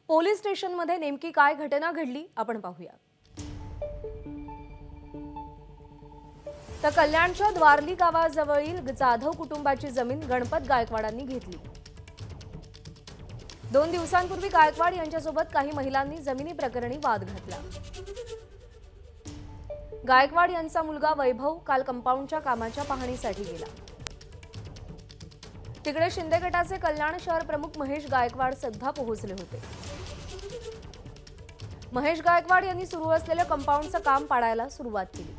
Police स्टेशनमध्ये नेमकी काय घटना घडली आपण पाहूया। तर कल्याणच्या द्वारली गावाजवळील जाधव कुटुंबाची जमीन गणपत गायकवाडांनी घेतली। 2 दिवसांपूर्वी गायकवाड यांच्यासोबत काही महिलांनी जमिनी प्रकरणी वाद घातला। गायकवाड यांचा मुलगा वैभव काल कंपाऊंडच्या कामाच्या पाहणीसाठी गेला। तिकडे शिंदे गटाचे कल्याण शहर प्रमुख महेश गायकवाड सध्या पोहोचले होते। महेश गायकवाड यांनी सुरू असलेले कंपाऊंडचं काम पाडायला सुरुवात केली।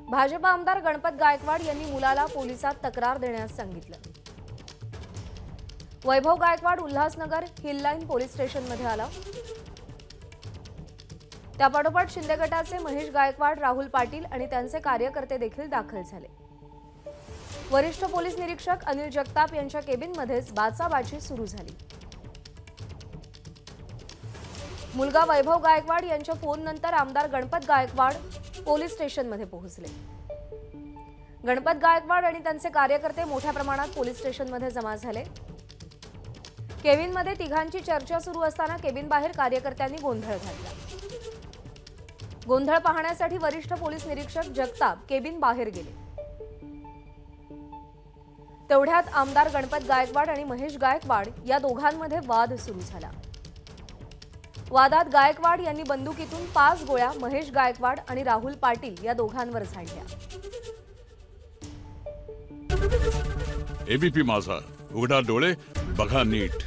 भाजप आमदार गणपत गायकवाड यांनी मुलाला पोलिसात तक्रार देण्यास सांगितलं। Vaibhav Gaikwad Ulhasnagar hill line police स्टेशनमध्ये आला। त्यापाठोपाठ शिंदे गटाचे महेश गायकवाड, राहुल पाटील आणि त्यांचे कार्यकर्ते देखील दाखल झाले। वरिष्ठ पोलीस निरीक्षक अनिल जगताप यांच्या केबिनमध्येच बाचाबाची सुरू झाली। मुलगा वैभव गायकवाड यांच्या फोननंतर आमदार गणपत गायकवाड पोलीस स्टेशनमध्ये पोहोचले। गणपत गायकवाड आणि त्यांचे कार्यकर्ते मोठ्या प्रमाणात पोलीस स्टेशनमध्ये जमा झाले। केबिनमध्ये तिघांची चर्चा सुरू असताना केबिन बाहेर कार्यकर्त्यांनी गोंधळ घातला। गोंधळ पाहण्यासाठी वरिष्ठ पोलीस निरीक्षक जगताप केबिन बाहेर गेले। तेवढ्यात आमदार गणपत गायकवाड आणि महेश गायकवाड या दोघांमध्ये वाद सुरू झाला। वादात गायकवाड यांनी बंदुकीतून 5 गोळ्या महेश गायकवाड आणि राहुल पाटील या दोघांवर झाडल्या। एबीपी माझा, उघडा डोळे बघा नीट।